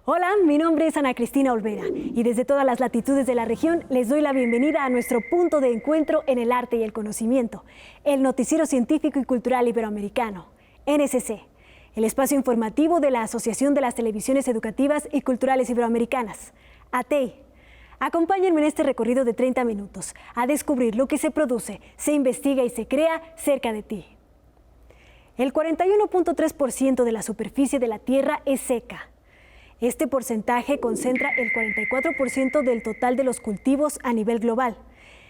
Hola, mi nombre es Ana Cristina Olvera y desde todas las latitudes de la región les doy la bienvenida a nuestro punto de encuentro en el arte y el conocimiento, el Noticiero Científico y Cultural Iberoamericano, NSC, el espacio informativo de la Asociación de las Televisiones Educativas y Culturales Iberoamericanas, ATEI. Acompáñenme en este recorrido de 30 minutos a descubrir lo que se produce, se investiga y se crea cerca de ti. El 41.3% de la superficie de la Tierra es seca. Este porcentaje concentra el 44% del total de los cultivos a nivel global.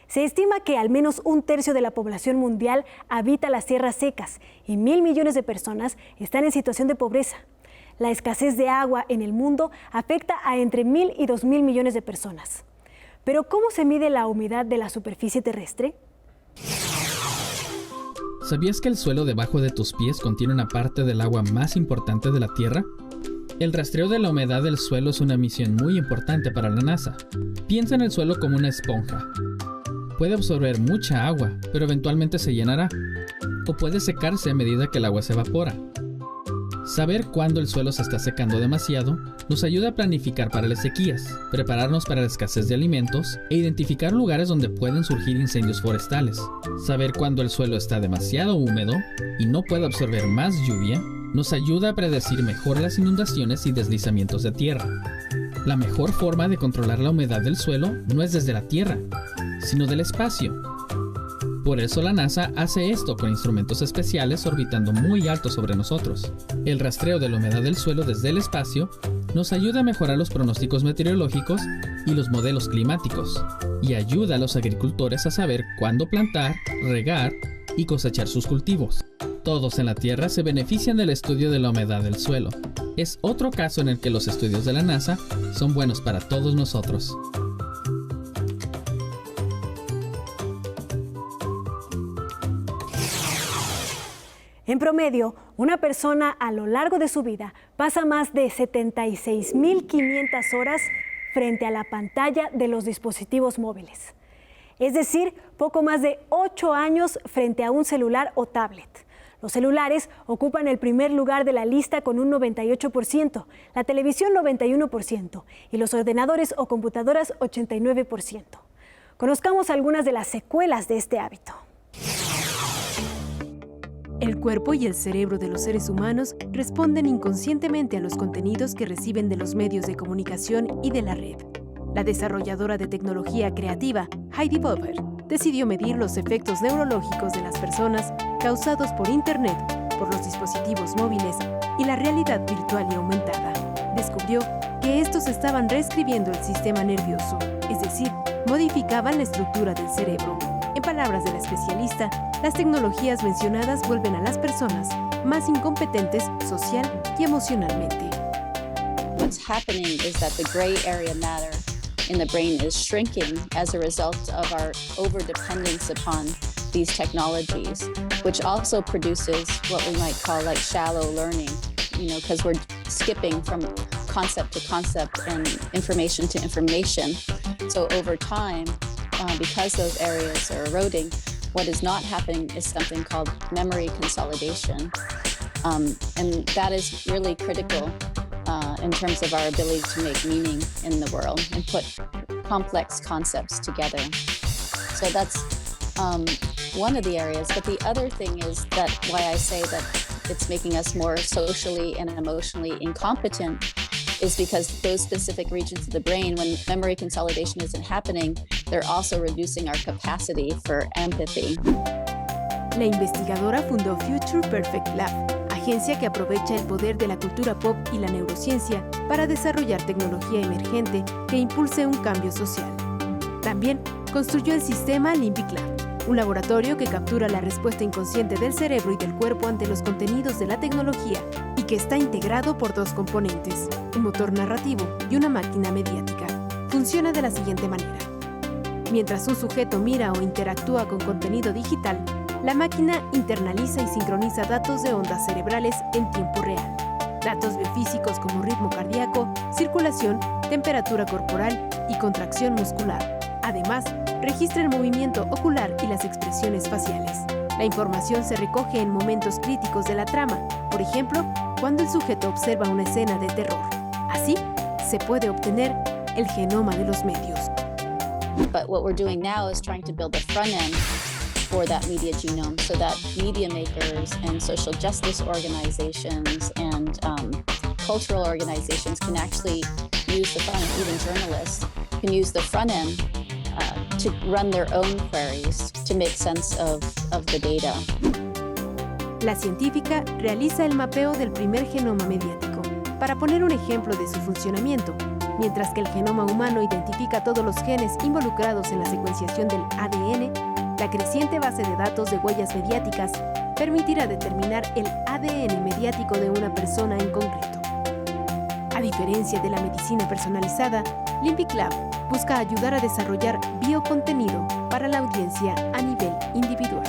Se estima que al menos un tercio de la población mundial habita las tierras secas y 1.000 millones de personas están en situación de pobreza. La escasez de agua en el mundo afecta a entre 1.000 y 2.000 millones de personas. Pero ¿cómo se mide la humedad de la superficie terrestre? ¿Sabías que el suelo debajo de tus pies contiene una parte del agua más importante de la Tierra? El rastreo de la humedad del suelo es una misión muy importante para la NASA. Piensa en el suelo como una esponja. Puede absorber mucha agua, pero eventualmente se llenará, o puede secarse a medida que el agua se evapora. Saber cuándo el suelo se está secando demasiado nos ayuda a planificar para las sequías, prepararnos para la escasez de alimentos e identificar lugares donde pueden surgir incendios forestales. Saber cuándo el suelo está demasiado húmedo y no puede absorber más lluvia nos ayuda a predecir mejor las inundaciones y deslizamientos de tierra. La mejor forma de controlar la humedad del suelo no es desde la Tierra, sino del espacio. Por eso la NASA hace esto con instrumentos especiales orbitando muy alto sobre nosotros. El rastreo de la humedad del suelo desde el espacio nos ayuda a mejorar los pronósticos meteorológicos y los modelos climáticos, y ayuda a los agricultores a saber cuándo plantar, regar y cosechar sus cultivos. Todos en la Tierra se benefician del estudio de la humedad del suelo. Es otro caso en el que los estudios de la NASA son buenos para todos nosotros. En promedio, una persona a lo largo de su vida pasa más de 76.500 horas frente a la pantalla de los dispositivos móviles. Es decir, poco más de 8 años frente a un celular o tablet. Los celulares ocupan el primer lugar de la lista con un 98%, la televisión 91% y los ordenadores o computadoras 89%. Conozcamos algunas de las secuelas de este hábito. El cuerpo y el cerebro de los seres humanos responden inconscientemente a los contenidos que reciben de los medios de comunicación y de la red. La desarrolladora de tecnología creativa, Heidi Popper, decidió medir los efectos neurológicos de las personas causados por Internet, por los dispositivos móviles y la realidad virtual y aumentada. Descubrió que estos estaban reescribiendo el sistema nervioso, es decir, modificaban la estructura del cerebro. En palabras de la especialista, las tecnologías mencionadas vuelven a las personas más incompetentes social y emocionalmente. What's happening is that the gray area matter in the brain is shrinking as a result of our overdependence upon these technologies, which also produces what we might call like shallow learning, because we're skipping from concept to concept and information to information. So over time, because those areas are eroding, what is not happening is something called memory consolidation. And that is really critical in terms of our ability to make meaning in the world and put complex concepts together. So that's one of the areas. But the other thing is that why I say that it's making us more socially and emotionally incompetent is because those specific regions of the brain, when memory consolidation isn't happening, they're also reducing our capacity for empathy. La investigadora fundó Future Perfect Lab, agencia que aprovecha el poder de la cultura pop y la neurociencia para desarrollar tecnología emergente que impulse un cambio social. También construyó el sistema Limbic Lab, un laboratorio que captura la respuesta inconsciente del cerebro y del cuerpo ante los contenidos de la tecnología y que está integrado por dos componentes, un motor narrativo y una máquina mediática. Funciona de la siguiente manera. Mientras un sujeto mira o interactúa con contenido digital, la máquina internaliza y sincroniza datos de ondas cerebrales en tiempo real. Datos biofísicos como ritmo cardíaco, circulación, temperatura corporal y contracción muscular. Además, registra el movimiento ocular y las expresiones faciales. La información se recoge en momentos críticos de la trama, por ejemplo, cuando el sujeto observa una escena de terror. Así, se puede obtener el genoma de los medios. But what we're doing now is trying to build a front end for that media genome so that media makers and social justice organizations and cultural organizations can actually use the front end, even journalists can use the front end to run their own queries to make sense of the data. La científica realiza el mapeo del primer genoma mediático para poner un ejemplo de su funcionamiento, mientras que el genoma humano identifica todos los genes involucrados en la secuenciación del ADN. La creciente base de datos de huellas mediáticas permitirá determinar el ADN mediático de una persona en concreto. A diferencia de la medicina personalizada, Limbic Lab busca ayudar a desarrollar biocontenido para la audiencia a nivel individual.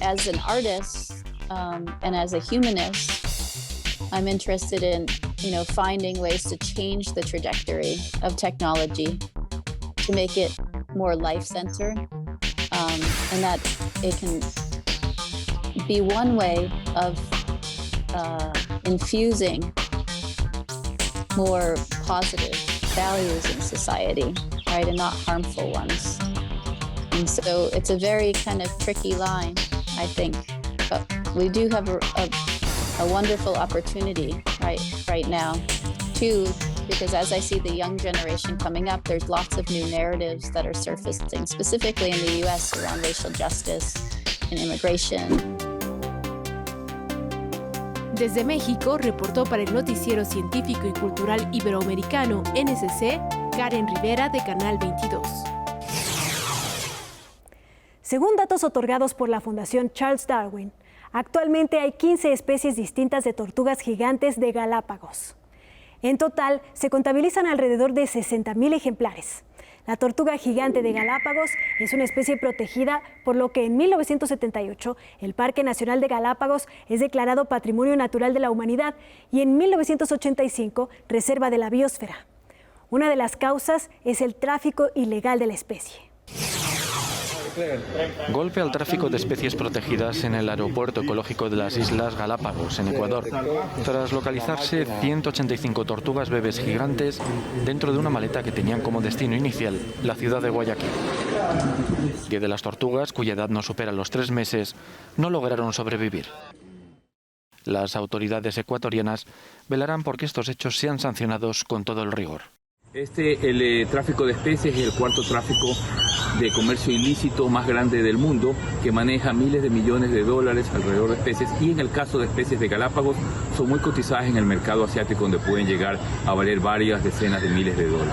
As an artist and as a humanist, I'm interested in, finding ways to change the trajectory of technology to make it more life-centered, and that it can be one way of infusing more positive values in society, right, and not harmful ones. And so it's a very kind of tricky line, I think, but we do have a wonderful opportunity right now, too, because as I see the young generation coming up, there's lots of new narratives that are surfacing, specifically in the US around racial justice and immigration. Desde México, reportó para el Noticiero Científico y Cultural Iberoamericano, NSC, Karen Rivera, de Canal 22. Según datos otorgados por la Fundación Charles Darwin, actualmente hay 15 especies distintas de tortugas gigantes de Galápagos. En total, se contabilizan alrededor de 60,000 ejemplares. La tortuga gigante de Galápagos es una especie protegida, por lo que en 1978 el Parque Nacional de Galápagos es declarado Patrimonio Natural de la Humanidad y en 1985 Reserva de la Biosfera. Una de las causas es el tráfico ilegal de la especie. Golpe al tráfico de especies protegidas en el aeropuerto ecológico de las Islas Galápagos, en Ecuador, tras localizarse 185 tortugas bebés gigantes dentro de una maleta que tenían como destino inicial la ciudad de Guayaquil. 10 de las tortugas, cuya edad no supera los 3 meses, no lograron sobrevivir. Las autoridades ecuatorianas velarán por que estos hechos sean sancionados con todo el rigor. El tráfico de especies es el cuarto tráfico de comercio ilícito más grande del mundo, que maneja miles de millones de dólares alrededor de especies, y en el caso de especies de Galápagos son muy cotizadas en el mercado asiático, donde pueden llegar a valer varias decenas de miles de dólares.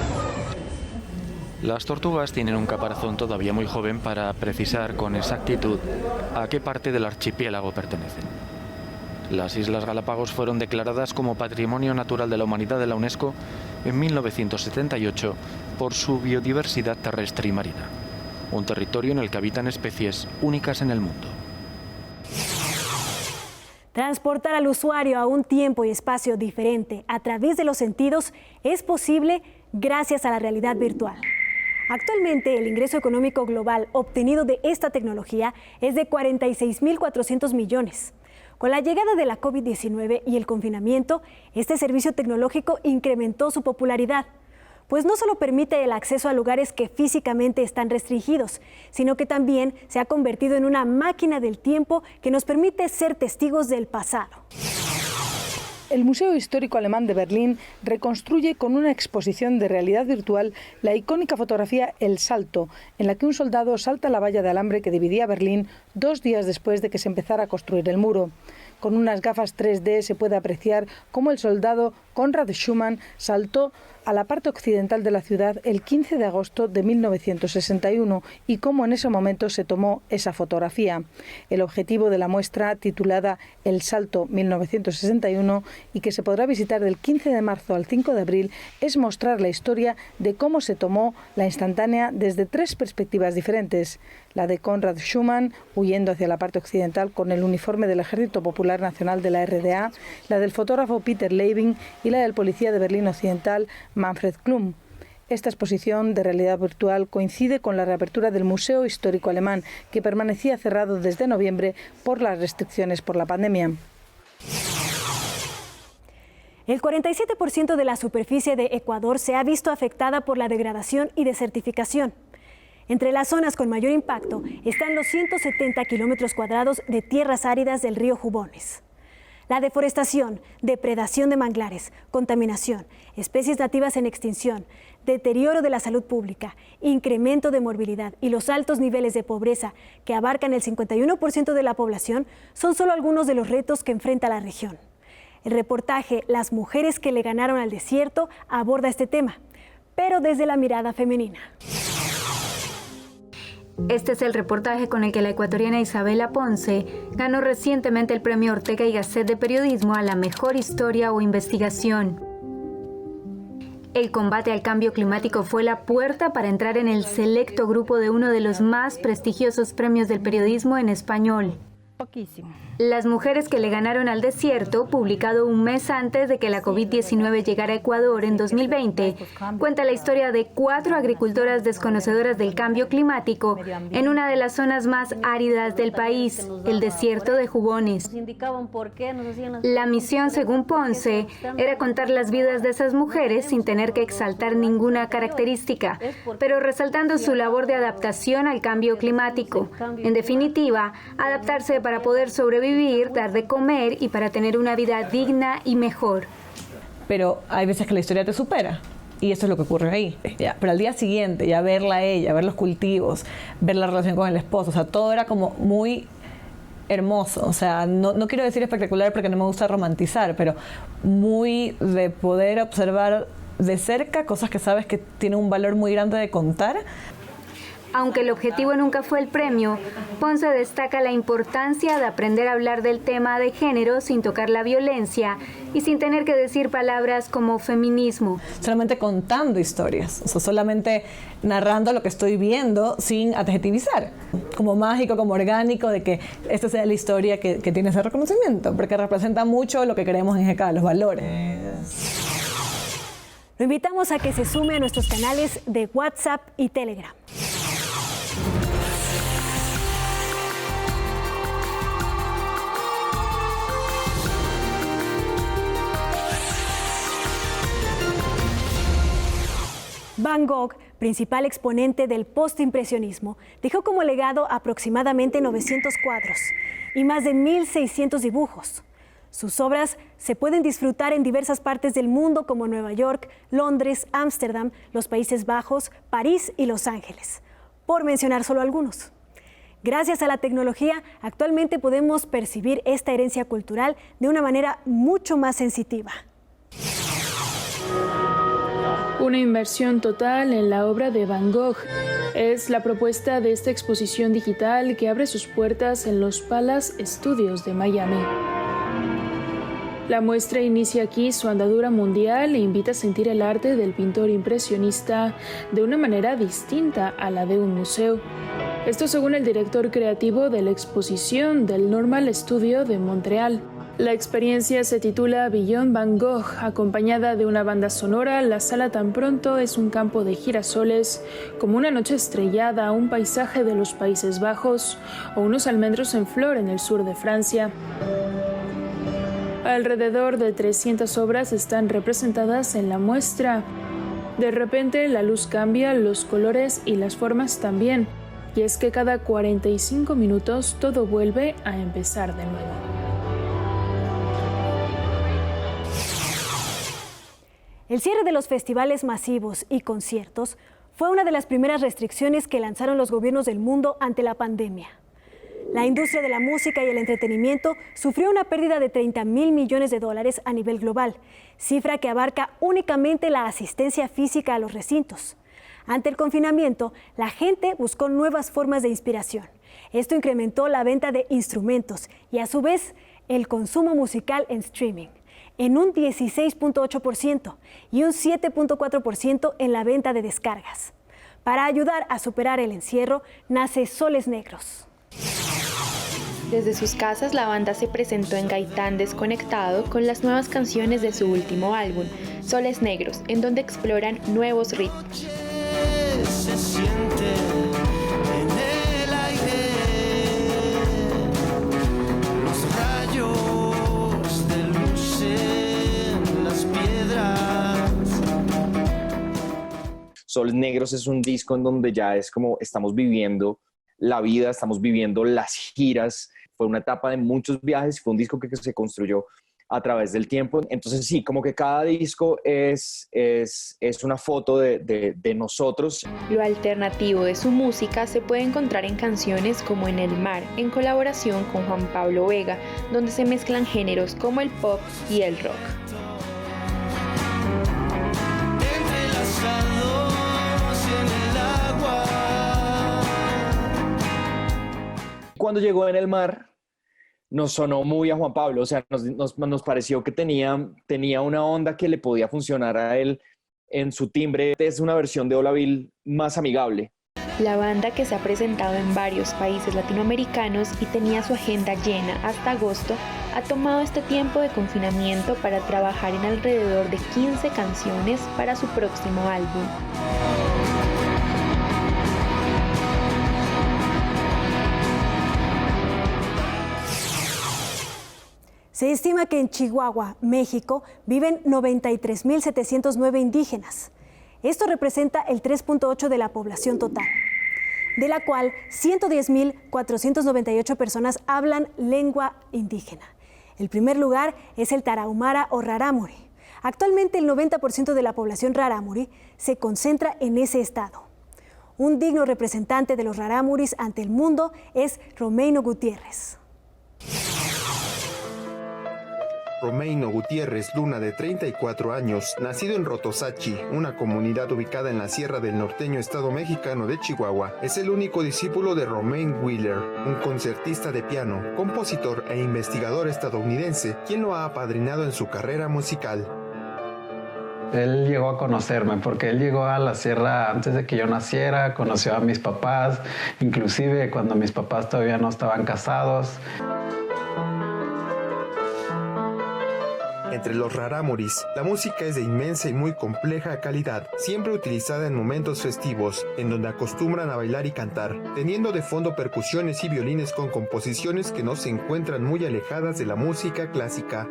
Las tortugas tienen un caparazón todavía muy joven para precisar con exactitud a qué parte del archipiélago pertenecen. Las Islas Galápagos fueron declaradas como Patrimonio Natural de la Humanidad de la UNESCO en 1978 por su biodiversidad terrestre y marina, un territorio en el que habitan especies únicas en el mundo. Transportar al usuario a un tiempo y espacio diferente a través de los sentidos es posible gracias a la realidad virtual. Actualmente, el ingreso económico global obtenido de esta tecnología es de 46.400 millones. Con la llegada de la COVID-19 y el confinamiento, este servicio tecnológico incrementó su popularidad, pues no solo permite el acceso a lugares que físicamente están restringidos, sino que también se ha convertido en una máquina del tiempo que nos permite ser testigos del pasado. El Museo Histórico Alemán de Berlín reconstruye con una exposición de realidad virtual la icónica fotografía El Salto, en la que un soldado salta la valla de alambre que dividía Berlín 2 días después de que se empezara a construir el muro. Con unas gafas 3D se puede apreciar cómo el soldado Konrad Schumann saltó a la parte occidental de la ciudad el 15 de agosto de 1961 y cómo en ese momento se tomó esa fotografía. El objetivo de la muestra, titulada El Salto 1961 y que se podrá visitar del 15 de marzo al 5 de abril, es mostrar la historia de cómo se tomó la instantánea desde 3 perspectivas diferentes. La de Konrad Schumann, huyendo hacia la parte occidental con el uniforme del Ejército Popular Nacional de la RDA, la del fotógrafo Peter Leibing y la del policía de Berlín Occidental, Manfred Klum. Esta exposición de realidad virtual coincide con la reapertura del Museo Histórico Alemán, que permanecía cerrado desde noviembre por las restricciones por la pandemia. El 47% de la superficie de Ecuador se ha visto afectada por la degradación y desertificación. Entre las zonas con mayor impacto están los 170 kilómetros cuadrados de tierras áridas del río Jubones. La deforestación, depredación de manglares, contaminación, especies nativas en extinción, deterioro de la salud pública, incremento de morbilidad y los altos niveles de pobreza que abarcan el 51% de la población son solo algunos de los retos que enfrenta la región. El reportaje Las mujeres que le ganaron al desierto aborda este tema, pero desde la mirada femenina. Este es el reportaje con el que la ecuatoriana Isabela Ponce ganó recientemente el premio Ortega y Gasset de periodismo a la mejor historia o investigación. El combate al cambio climático fue la puerta para entrar en el selecto grupo de uno de los más prestigiosos premios del periodismo en español. Poquísimo. Las mujeres que le ganaron al desierto, publicado un mes antes de que la COVID-19 llegara a Ecuador en 2020, cuenta la historia de 4 agricultoras desconocedoras del cambio climático en una de las zonas más áridas del país, el desierto de Jubones. La misión, según Ponce, era contar las vidas de esas mujeres sin tener que exaltar ninguna característica, pero resaltando su labor de adaptación al cambio climático. En definitiva, adaptarse para poder sobrevivir, dar de comer y para tener una vida digna y mejor. Pero hay veces que la historia te supera y eso es lo que ocurre ahí. Pero al día siguiente, ya verla a ella, ver los cultivos, ver la relación con el esposo, o sea, todo era como muy hermoso. O sea, no quiero decir espectacular porque no me gusta romantizar, pero muy de poder observar de cerca cosas que sabes que tienen un valor muy grande de contar. Aunque el objetivo nunca fue el premio, Ponce destaca la importancia de aprender a hablar del tema de género sin tocar la violencia y sin tener que decir palabras como feminismo. Solamente contando historias, o sea, solamente narrando lo que estoy viendo sin adjetivizar. Como mágico, como orgánico, de que esta sea la historia que tiene ese reconocimiento, porque representa mucho lo que queremos en GK, los valores. Lo invitamos a que se sume a nuestros canales de WhatsApp y Telegram. Van Gogh, principal exponente del postimpresionismo, dejó como legado aproximadamente 900 cuadros y más de 1.600 dibujos. Sus obras se pueden disfrutar en diversas partes del mundo como Nueva York, Londres, Ámsterdam, los Países Bajos, París y Los Ángeles, por mencionar solo algunos. Gracias a la tecnología, actualmente podemos percibir esta herencia cultural de una manera mucho más sensitiva. Una inversión total en la obra de Van Gogh es la propuesta de esta exposición digital que abre sus puertas en los Palace Studios de Miami. La muestra inicia aquí su andadura mundial e invita a sentir el arte del pintor impresionista de una manera distinta a la de un museo. Esto según el director creativo de la exposición del Normal Studio de Montreal. La experiencia se titula Beyond Van Gogh, acompañada de una banda sonora. La sala tan pronto es un campo de girasoles, como una noche estrellada, un paisaje de los Países Bajos o unos almendros en flor en el sur de Francia. Alrededor de 300 obras están representadas en la muestra. De repente la luz cambia, los colores y las formas también. Y es que cada 45 minutos todo vuelve a empezar de nuevo. El cierre de los festivales masivos y conciertos fue una de las primeras restricciones que lanzaron los gobiernos del mundo ante la pandemia. La industria de la música y el entretenimiento sufrió una pérdida de $30.000 millones a nivel global, cifra que abarca únicamente la asistencia física a los recintos. Ante el confinamiento, la gente buscó nuevas formas de inspiración. Esto incrementó la venta de instrumentos y, a su vez, el consumo musical en streaming, en un 16.8% y un 7.4% en la venta de descargas. Para ayudar a superar el encierro, nace Soles Negros. Desde sus casas, la banda se presentó en Gaitán Desconectado con las nuevas canciones de su último álbum, Soles Negros, en donde exploran nuevos ritmos. Se siente en el aire los rayos de luz en las Soles Negros es un disco en donde ya es como estamos viviendo la vida, estamos viviendo las giras. Fue una etapa de muchos viajes, fue un disco que se construyó a través del tiempo. Entonces sí, como que cada disco es una foto de nosotros. Lo alternativo de su música se puede encontrar en canciones como En el mar, en colaboración con Juan Pablo Vega, donde se mezclan géneros como el pop y el rock. Cuando llegó En el mar, nos sonó muy a Juan Pablo, o sea, nos pareció que tenía una onda que le podía funcionar a él en su timbre. Es una versión de Hola Bill más amigable. La banda, que se ha presentado en varios países latinoamericanos y tenía su agenda llena hasta agosto, ha tomado este tiempo de confinamiento para trabajar en alrededor de 15 canciones para su próximo álbum. Se estima que en Chihuahua, México, viven 93.709 indígenas. Esto representa el 3.8% de la población total, de la cual 110.498 personas hablan lengua indígena. El primer lugar es el tarahumara o rarámuri. Actualmente el 90% de la población rarámuri se concentra en ese estado. Un digno representante de los rarámuris ante el mundo es Romeino Gutiérrez. Romeino Gutiérrez Luna, de 34 años, nacido en Rotosachi, una comunidad ubicada en la Sierra del Norteño, estado mexicano de Chihuahua, es el único discípulo de Romain Wheeler, un concertista de piano, compositor e investigador estadounidense, quien lo ha apadrinado en su carrera musical. Él llegó a conocerme porque él llegó a la sierra antes de que yo naciera, conoció a mis papás, inclusive cuando mis papás todavía no estaban casados. Entre los rarámuris, la música es de inmensa y muy compleja calidad, siempre utilizada en momentos festivos, en donde acostumbran a bailar y cantar, teniendo de fondo percusiones y violines con composiciones que no se encuentran muy alejadas de la música clásica.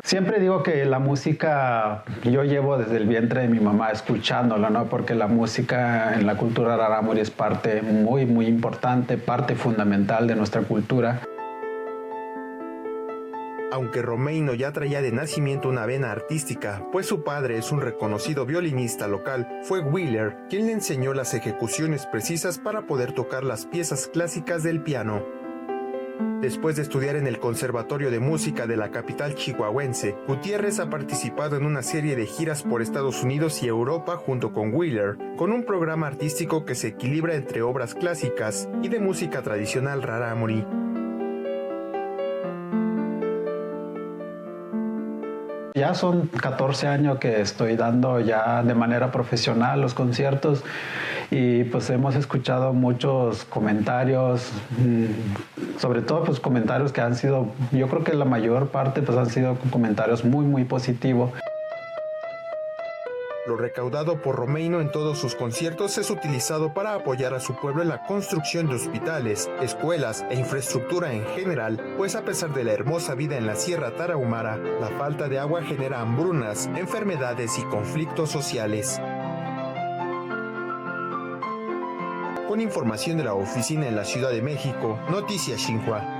Siempre digo que la música, yo llevo desde el vientre de mi mamá escuchándola, ¿no? Porque la música en la cultura rarámuri es parte muy importante, parte fundamental de nuestra cultura. Aunque Romeino ya traía de nacimiento una vena artística, pues su padre es un reconocido violinista local, fue Wheeler quien le enseñó las ejecuciones precisas para poder tocar las piezas clásicas del piano. Después de estudiar en el Conservatorio de Música de la capital chihuahuense, Gutiérrez ha participado en una serie de giras por Estados Unidos y Europa junto con Wheeler, con un programa artístico que se equilibra entre obras clásicas y de música tradicional rarámuri. Ya son 14 años que estoy dando ya de manera profesional los conciertos y pues hemos escuchado muchos comentarios, sobre todo pues comentarios que han sido, yo creo que la mayor parte pues han sido comentarios muy positivos. Lo recaudado por Romeino en todos sus conciertos es utilizado para apoyar a su pueblo en la construcción de hospitales, escuelas e infraestructura en general, pues a pesar de la hermosa vida en la Sierra Tarahumara, la falta de agua genera hambrunas, enfermedades y conflictos sociales. Con información de la oficina en la Ciudad de México, Noticias Xinhua.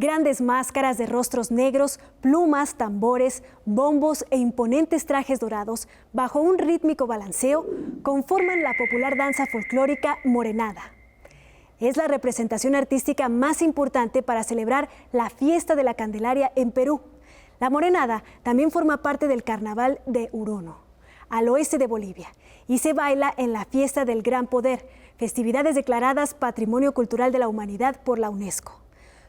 Grandes máscaras de rostros negros, plumas, tambores, bombos e imponentes trajes dorados, bajo un rítmico balanceo, conforman la popular danza folclórica morenada. Es la representación artística más importante para celebrar la fiesta de la Candelaria en Perú. La morenada también forma parte del Carnaval de Urono, al oeste de Bolivia, y se baila en la Fiesta del Gran Poder, festividades declaradas Patrimonio Cultural de la Humanidad por la UNESCO.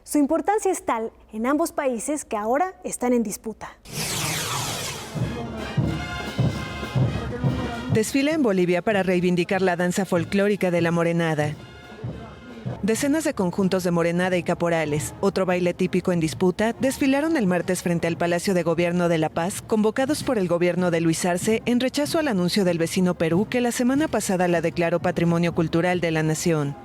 Su importancia es tal en ambos países que ahora están en disputa. Desfila en Bolivia para reivindicar la danza folclórica de la morenada. Decenas de conjuntos de morenada y caporales, otro baile típico en disputa, desfilaron el martes frente al Palacio de Gobierno de La Paz, convocados por el gobierno de Luis Arce en rechazo al anuncio del vecino Perú que la semana pasada la declaró Patrimonio Cultural de la Nación.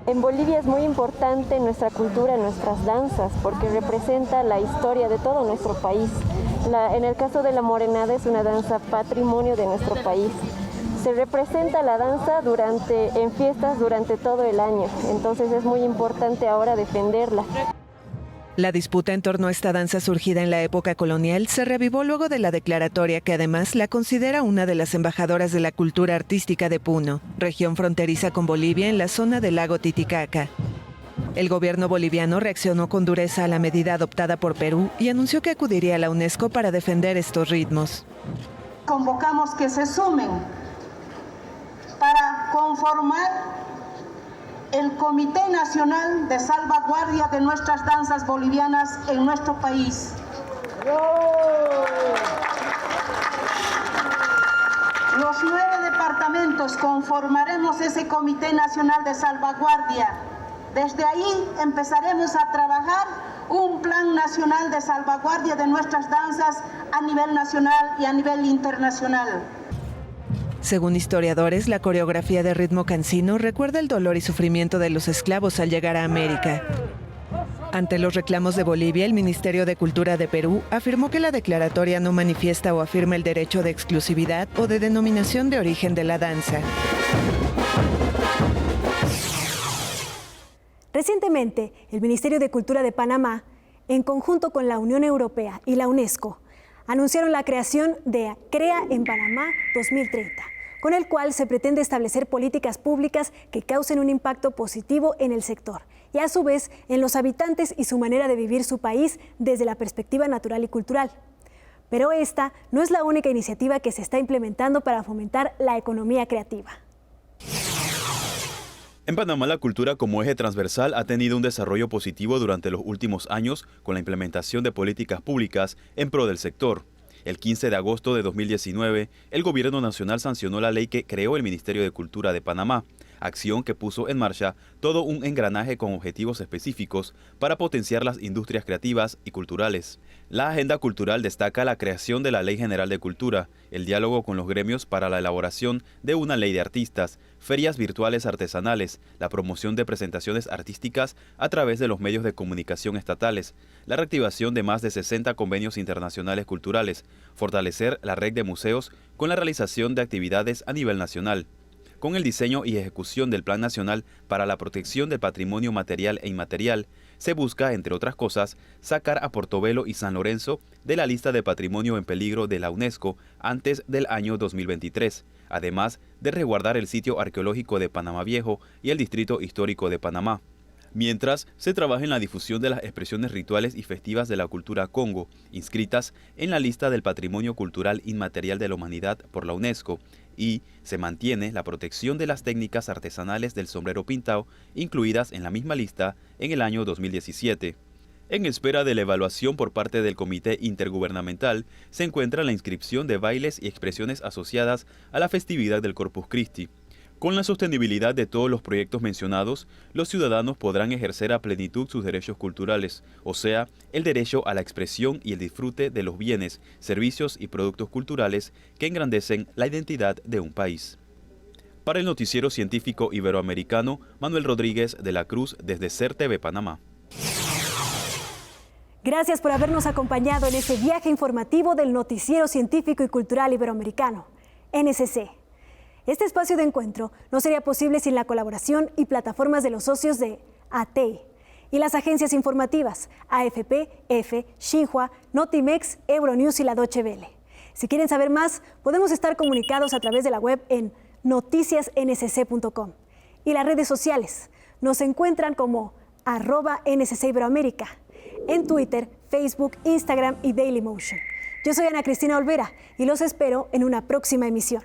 En Bolivia es muy importante nuestra cultura, nuestras danzas, porque representa la historia de todo nuestro país. En el caso de la morenada es una danza patrimonio de nuestro país. Se representa la danza en fiestas durante todo el año, entonces es muy importante ahora defenderla. La disputa en torno a esta danza surgida en la época colonial se revivó luego de la declaratoria que además la considera una de las embajadoras de la cultura artística de Puno, región fronteriza con Bolivia en la zona del lago Titicaca. El gobierno boliviano reaccionó con dureza a la medida adoptada por Perú y anunció que acudiría a la UNESCO para defender estos ritmos. Convocamos que se sumen para conformar el Comité Nacional de Salvaguardia de nuestras danzas bolivianas en nuestro país. Los 9 departamentos conformaremos ese Comité Nacional de Salvaguardia. Desde ahí empezaremos a trabajar un plan nacional de salvaguardia de nuestras danzas a nivel nacional y a nivel internacional. Según historiadores, la coreografía de ritmo cancino recuerda el dolor y sufrimiento de los esclavos al llegar a América. Ante los reclamos de Bolivia, el Ministerio de Cultura de Perú afirmó que la declaratoria no manifiesta o afirma el derecho de exclusividad o de denominación de origen de la danza. Recientemente, el Ministerio de Cultura de Panamá, en conjunto con la Unión Europea y la UNESCO, anunciaron la creación de CREA en Panamá 2030, con el cual se pretende establecer políticas públicas que causen un impacto positivo en el sector y a su vez en los habitantes y su manera de vivir su país desde la perspectiva natural y cultural. Pero esta no es la única iniciativa que se está implementando para fomentar la economía creativa. En Panamá, la cultura como eje transversal ha tenido un desarrollo positivo durante los últimos años con la implementación de políticas públicas en pro del sector. El 15 de agosto de 2019, el Gobierno Nacional sancionó la ley que creó el Ministerio de Cultura de Panamá, acción que puso en marcha todo un engranaje con objetivos específicos para potenciar las industrias creativas y culturales. La agenda cultural destaca la creación de la Ley General de Cultura, el diálogo con los gremios para la elaboración de una ley de artistas, ferias virtuales artesanales, la promoción de presentaciones artísticas a través de los medios de comunicación estatales, la reactivación de más de 60 convenios internacionales culturales, fortalecer la red de museos con la realización de actividades a nivel nacional. Con el diseño y ejecución del Plan Nacional para la Protección del Patrimonio Material e Inmaterial, se busca, entre otras cosas, sacar a Portobelo y San Lorenzo de la lista de patrimonio en peligro de la UNESCO antes del año 2023, además de resguardar el sitio arqueológico de Panamá Viejo y el Distrito Histórico de Panamá. Mientras, se trabaja en la difusión de las expresiones rituales y festivas de la cultura Congo, inscritas en la lista del Patrimonio Cultural Inmaterial de la Humanidad por la UNESCO, y se mantiene la protección de las técnicas artesanales del sombrero pintado, incluidas en la misma lista en el año 2017. En espera de la evaluación por parte del Comité Intergubernamental, se encuentra la inscripción de bailes y expresiones asociadas a la festividad del Corpus Christi. Con la sostenibilidad de todos los proyectos mencionados, los ciudadanos podrán ejercer a plenitud sus derechos culturales, o sea, el derecho a la expresión y el disfrute de los bienes, servicios y productos culturales que engrandecen la identidad de un país. Para el Noticiero Científico Iberoamericano, Manuel Rodríguez de la Cruz desde CERTV Panamá. Gracias por habernos acompañado en este viaje informativo del Noticiero Científico y Cultural Iberoamericano, NSC. Este espacio de encuentro no sería posible sin la colaboración y plataformas de los socios de ATEI y las agencias informativas AFP, EFE, Xinhua, Notimex, Euronews y la Deutsche Welle. Si quieren saber más, podemos estar comunicados a través de la web en noticiasnsc.com y las redes sociales. Nos encuentran como @NSC Iberoamérica en Twitter, Facebook, Instagram y Dailymotion. Yo soy Ana Cristina Olvera y los espero en una próxima emisión.